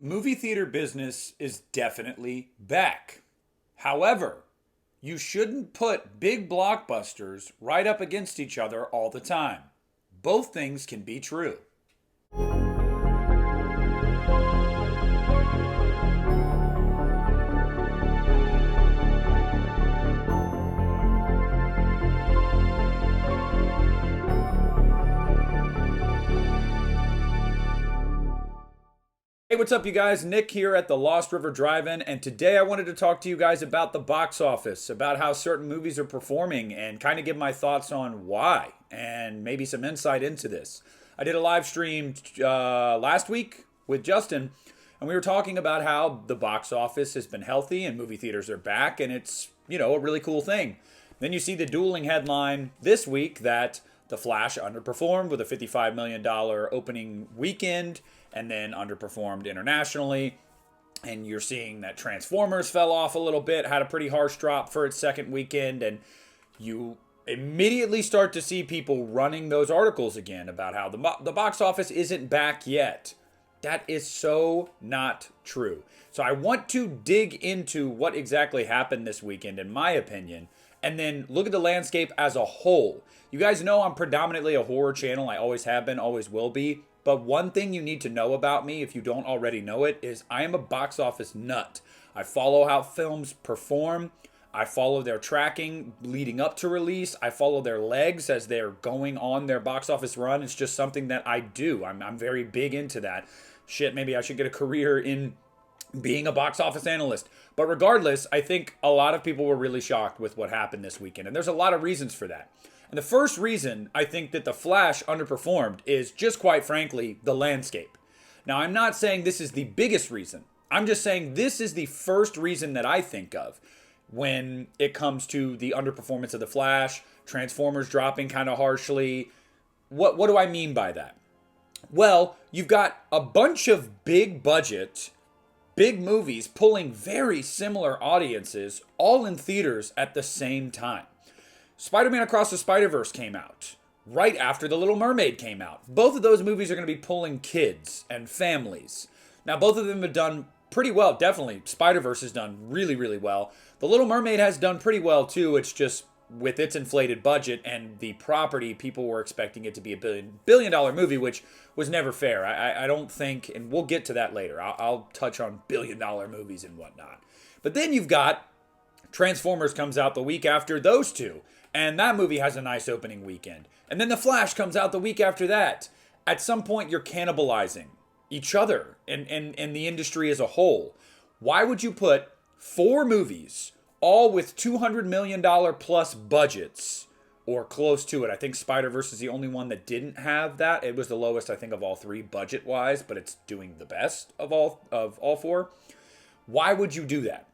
Movie theater business is definitely back. However, you shouldn't put big blockbusters right up against each other all the time. Both things can be true. Hey, what's up, you guys? Nick here at the Lost River Drive-In, and today I wanted to talk to you guys about the box office, about how certain movies are performing, and kind of give my thoughts on why, and maybe some insight into this. I did a live stream last week with Justin, and we were talking about how the box office has been healthy and movie theaters are back, and it's, a really cool thing. Then you see the dueling headline this week that The Flash underperformed with a $55 million opening weekend and then underperformed internationally. And you're seeing that Transformers fell off a little bit, had a pretty harsh drop for its second weekend. And you immediately start to see people running those articles again about how the box office isn't back yet. That is so not true. So I want to dig into what exactly happened this weekend, in my opinion, and then look at the landscape as a whole. You guys know I'm predominantly a horror channel. I always have been, always will be. But one thing you need to know about me, if you don't already know it, is I am a box office nut. I follow how films perform. I follow their tracking leading up to release. I follow their legs as they're going on their box office run. It's just something that I do. I'm very big into that. Shit, maybe I should get a career in being a box office analyst. But regardless, I think a lot of people were really shocked with what happened this weekend. And there's a lot of reasons for that. And the first reason I think that The Flash underperformed is just quite frankly the landscape. Now, I'm not saying this is the biggest reason. I'm just saying this is the first reason that I think of when it comes to the underperformance of The Flash, Transformers dropping kind of harshly. What do I mean by that? Well, you've got a bunch of big budget, big movies pulling very similar audiences all in theaters at the same time. Spider-Man Across the Spider-Verse came out right after The Little Mermaid came out. Both of those movies are going to be pulling kids and families. Now, both of them have done pretty well. Definitely, Spider-Verse has done really, really well. The Little Mermaid has done pretty well, too. It's just with its inflated budget and the property, people were expecting it to be a billion-dollar movie, which was never fair. I don't think, and we'll get to that later. I'll touch on billion-dollar movies and whatnot. But then you've got Transformers comes out the week after those two. And that movie has a nice opening weekend. And then The Flash comes out the week after that. At some point, you're cannibalizing each other and the industry as a whole. Why would you put four movies, all with $200 million plus budgets, or close to it? I think Spider-Verse is the only one that didn't have that. It was the lowest, I think, of all three budget-wise, but it's doing the best of all four. Why would you do that?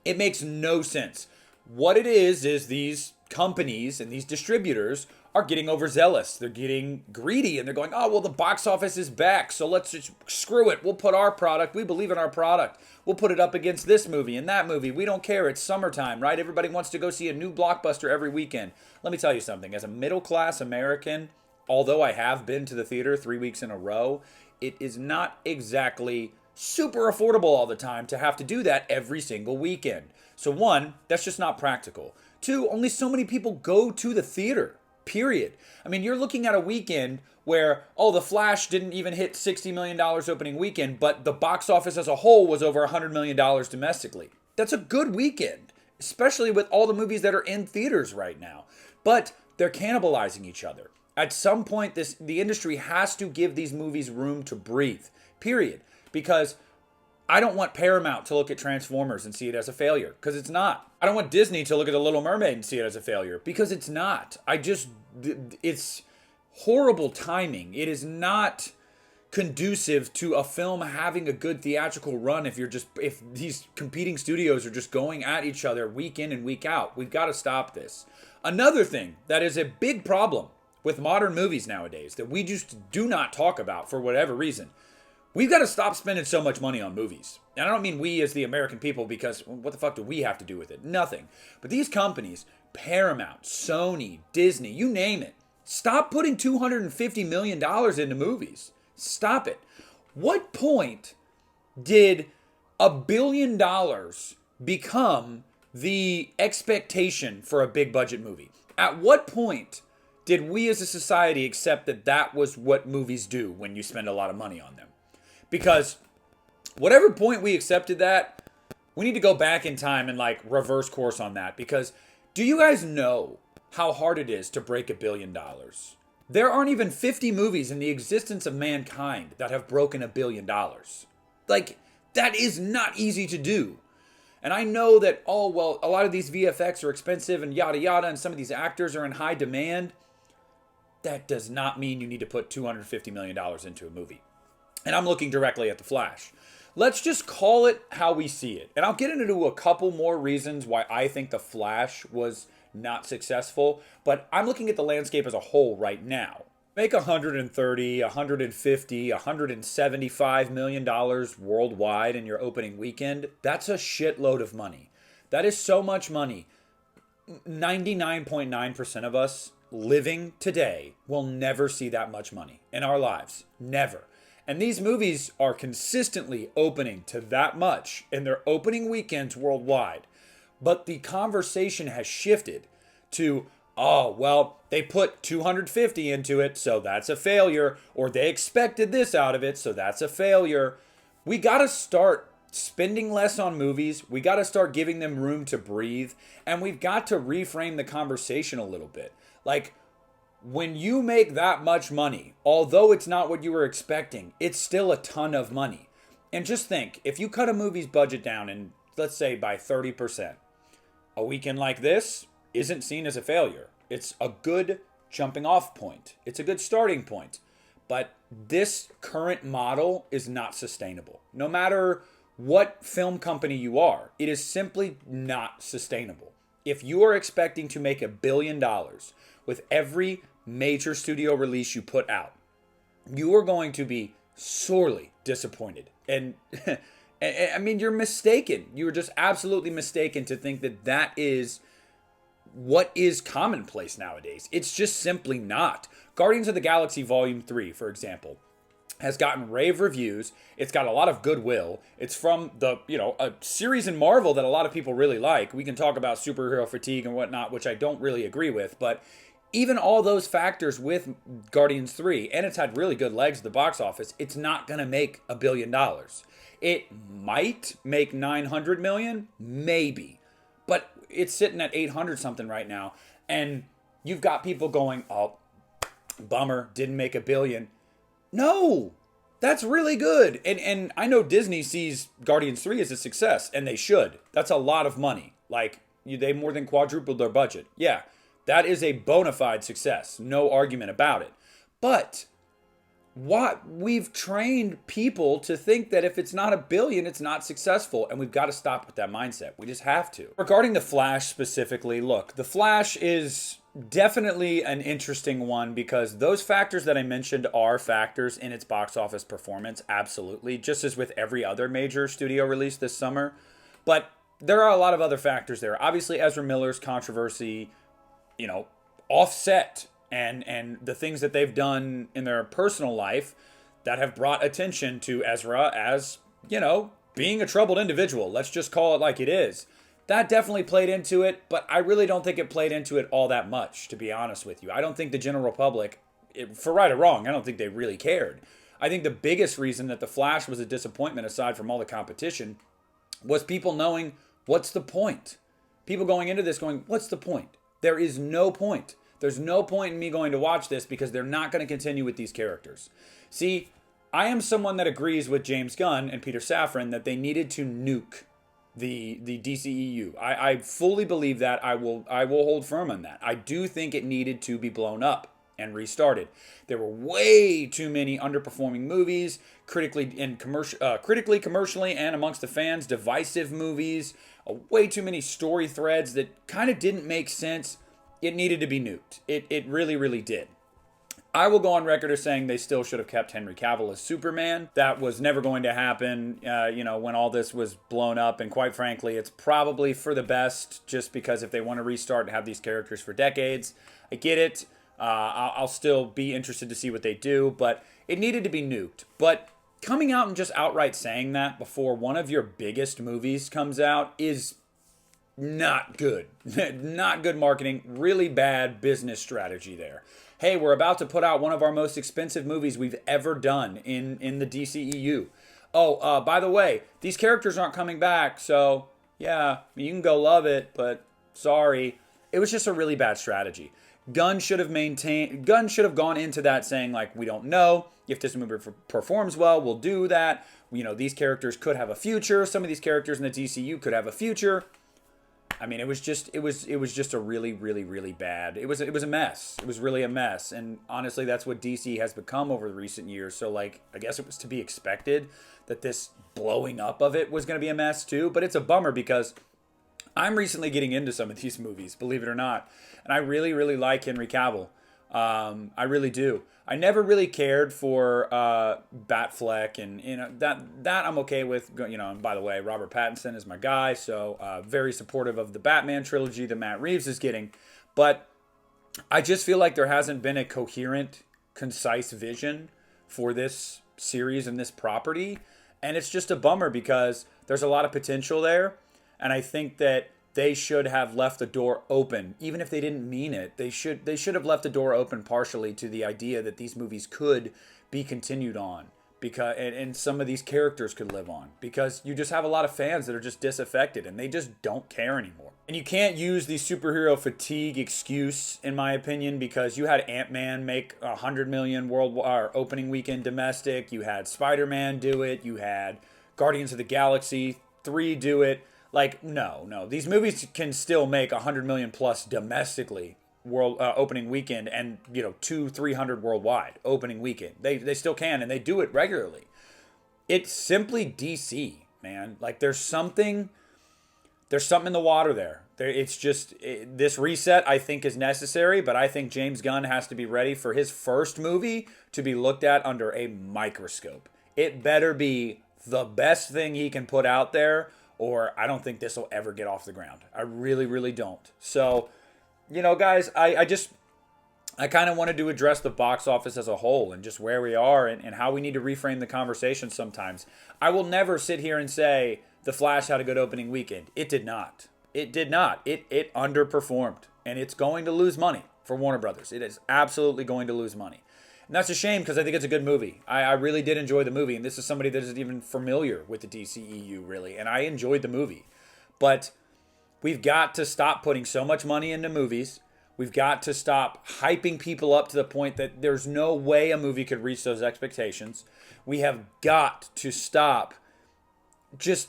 It makes no sense. What it is these companies and these distributors are getting overzealous. They're getting greedy and they're going, oh, well, the box office is back, so let's just screw it. We'll put our product. We believe in our product. We'll put it up against this movie and that movie. We don't care. It's summertime, right? Everybody wants to go see a new blockbuster every weekend. Let me tell you something. As a middle-class American, although I have been to the theater 3 weeks in a row, it is not exactly super affordable all the time to have to do that every single weekend. So one, that's just not practical. Two, only so many people go to the theater, period. I mean, you're looking at a weekend where, The Flash didn't even hit $60 million opening weekend, but the box office as a whole was over $100 million domestically. That's a good weekend, especially with all the movies that are in theaters right now. But they're cannibalizing each other. At some point, the industry has to give these movies room to breathe, period. Because I don't want Paramount to look at Transformers and see it as a failure, because it's not. I don't want Disney to look at The Little Mermaid and see it as a failure, because it's not. It's horrible timing. It is not conducive to a film having a good theatrical run if these competing studios are just going at each other week in and week out. We've got to stop this. Another thing that is a big problem with modern movies nowadays that we just do not talk about for whatever reason. We've got to stop spending so much money on movies. And I don't mean we as the American people, because what the fuck do we have to do with it? Nothing. But these companies, Paramount, Sony, Disney, you name it, stop putting $250 million into movies. Stop it. What point did $1 billion become the expectation for a big budget movie? At what point did we as a society accept that that was what movies do when you spend a lot of money on them? Because whatever point we accepted that, we need to go back in time and like reverse course on that. Because do you guys know how hard it is to break $1 billion? There aren't even 50 movies in the existence of mankind that have broken $1 billion. Like, that is not easy to do. And I know that, oh, well, a lot of these VFX are expensive and yada yada, and some of these actors are in high demand. That does not mean you need to put $250 million into a movie. And I'm looking directly at The Flash. Let's just call it how we see it. And I'll get into a couple more reasons why I think The Flash was not successful, but I'm looking at the landscape as a whole right now. Make $130, $150, $175 million worldwide in your opening weekend. That's a shitload of money. That is so much money. 99.9% of us living today will never see that much money in our lives. Never. And these movies are consistently opening to that much in their opening weekends worldwide. But the conversation has shifted to, oh, well, they put 250 into it, so that's a failure. Or they expected this out of it, so that's a failure. We got to start spending less on movies. We got to start giving them room to breathe. And we've got to reframe the conversation a little bit. Like, when you make that much money, although it's not what you were expecting, it's still a ton of money. And just think, if you cut a movie's budget down, and let's say by 30%, a weekend like this isn't seen as a failure. It's a good jumping off point. It's a good starting point. But this current model is not sustainable. No matter what film company you are, it is simply not sustainable. If you are expecting to make $1 billion with every major studio release you put out, you are going to be sorely disappointed. And I mean, you're mistaken. You're just absolutely mistaken to think that that is what is commonplace nowadays. It's just simply not. Guardians of the Galaxy Volume 3, for example, has gotten rave reviews. It's got a lot of goodwill. It's from a series in Marvel that a lot of people really like. We can talk about superhero fatigue and whatnot, which I don't really agree with, but even all those factors with Guardians 3, and it's had really good legs at the box office, it's not going to make $1 billion. It might make 900 million, maybe, but it's sitting at 800 something right now. And you've got people going, oh, bummer, didn't make $1 billion. No, that's really good. And I know Disney sees Guardians 3 as a success, and they should. That's a lot of money. Like, they more than quadrupled their budget. Yeah, that is a bona fide success. No argument about it. But we've trained people to think that if it's not $1 billion, it's not successful, and we've got to stop with that mindset. We just have to. Regarding The Flash specifically, look, The Flash is definitely an interesting one because those factors that I mentioned are factors in its box office performance, absolutely, just as with every other major studio release this summer. But there are a lot of other factors there. Obviously, Ezra Miller's controversy, offset and the things that they've done in their personal life that have brought attention to Ezra as, being a troubled individual. Let's just call it like it is. That definitely played into it, but I really don't think it played into it all that much, to be honest with you. I don't think the general public, for right or wrong, I don't think they really cared. I think the biggest reason that The Flash was a disappointment, aside from all the competition, was people knowing, what's the point? People going into this going, what's the point? There is no point. There's no point in me going to watch this because they're not going to continue with these characters. See, I am someone that agrees with James Gunn and Peter Safran that they needed to nuke the DCEU. I fully believe that. I will hold firm on that. I do think it needed to be blown up and restarted. There were way too many underperforming movies, critically, commercially, and amongst the fans, divisive movies. Way too many story threads that kind of didn't make sense. It needed to be nuked. It really, really did. I will go on record as saying they still should have kept Henry Cavill as Superman. That was never going to happen, when all this was blown up. And quite frankly, it's probably for the best, just because if they want to restart and have these characters for decades, I get it. I'll still be interested to see what they do, but it needed to be nuked. But coming out and just outright saying that before one of your biggest movies comes out is not good. Not good marketing. Really bad business strategy there. Hey, we're about to put out one of our most expensive movies we've ever done in the DCEU. Oh, by the way, these characters aren't coming back, so yeah, you can go love it, but sorry. It was just a really bad strategy. Gunn should have gone into that saying, like, we don't know if this movie performs well, we'll do that. You know, these characters could have a future. Some of these characters in the DCU could have a future. I mean, it was just a really, really, really bad. It was a mess. It was really a mess. And honestly, that's what DC has become over the recent years. So, like, I guess it was to be expected that this blowing up of it was going to be a mess too. But it's a bummer because I'm recently getting into some of these movies, believe it or not. And I really, really like Henry Cavill. I really do. I never really cared for Batfleck, and you know that I'm okay with. You know, and by the way, Robert Pattinson is my guy, so very supportive of the Batman trilogy that Matt Reeves is getting. But I just feel like there hasn't been a coherent, concise vision for this series and this property, and it's just a bummer because there's a lot of potential there, and I think that they should have left the door open, even if they didn't mean it. They should have left the door open partially to the idea that these movies could be continued on, because and some of these characters could live on, because you just have a lot of fans that are just disaffected and they just don't care anymore. And you can't use the superhero fatigue excuse, in my opinion, because you had Ant-Man make 100 million worldwide opening weekend domestic. You had Spider-Man do it. You had Guardians of the Galaxy 3 do it. Like, no. These movies can still make 100 million plus domestically world opening weekend, and 200-300 worldwide opening weekend. They still can, and they do it regularly. It's simply DC, man. Like, there's something in the water there. It's just this reset, I think, is necessary, but I think James Gunn has to be ready for his first movie to be looked at under a microscope. It better be the best thing he can put out there, or I don't think this will ever get off the ground. I really, really don't. So, guys, I kind of wanted to address the box office as a whole and just where we are and how we need to reframe the conversation sometimes. I will never sit here and say The Flash had a good opening weekend. It did not. It did not. It underperformed, and it's going to lose money for Warner Brothers. It is absolutely going to lose money. And that's a shame because I think it's a good movie. I really did enjoy the movie. And this is somebody that isn't even familiar with the DCEU, really. And I enjoyed the movie. But we've got to stop putting so much money into movies. We've got to stop hyping people up to the point that there's no way a movie could reach those expectations. We have got to stop just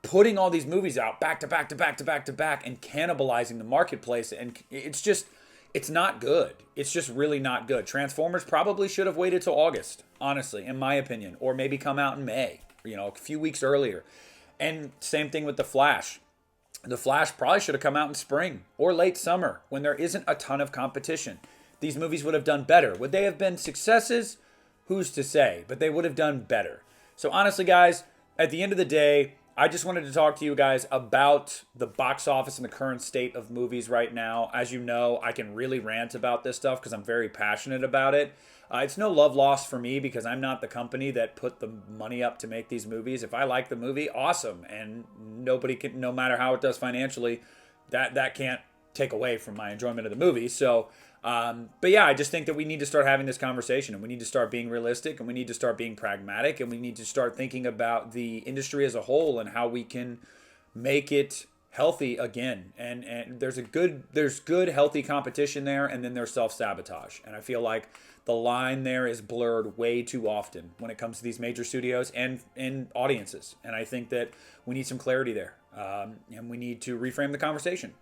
putting all these movies out back to back to back to back to back and cannibalizing the marketplace. And it's not good. It's just really not good. Transformers probably should have waited till August, honestly, in my opinion, or maybe come out in May, a few weeks earlier. And same thing with The Flash. The Flash probably should have come out in spring or late summer when there isn't a ton of competition. These movies would have done better. Would they have been successes? Who's to say? But they would have done better. So honestly, guys, at the end of the day, I just wanted to talk to you guys about the box office and the current state of movies right now. As you know, I can really rant about this stuff because I'm very passionate about it. It's no love lost for me because I'm not the company that put the money up to make these movies. If I like the movie, awesome. And nobody can, no matter how it does financially, that can't take away from my enjoyment of the movie. So, but yeah, I just think that we need to start having this conversation, and we need to start being realistic, and we need to start being pragmatic, and we need to start thinking about the industry as a whole and how we can make it healthy again. And there's good healthy competition there, and then there's self-sabotage. And I feel like the line there is blurred way too often when it comes to these major studios and audiences. And I think that we need some clarity there, and we need to reframe the conversation.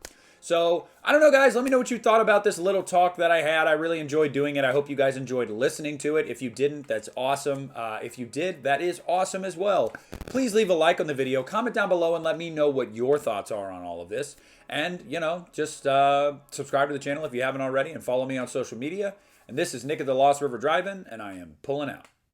So, I don't know, guys. Let me know what you thought about this little talk that I had. I really enjoyed doing it. I hope you guys enjoyed listening to it. If you didn't, that's awesome. If you did, that is awesome as well. Please leave a like on the video. Comment down below and let me know what your thoughts are on all of this. And, just subscribe to the channel if you haven't already and follow me on social media. And this is Nick at the Lost River Drive-In, and I am pulling out.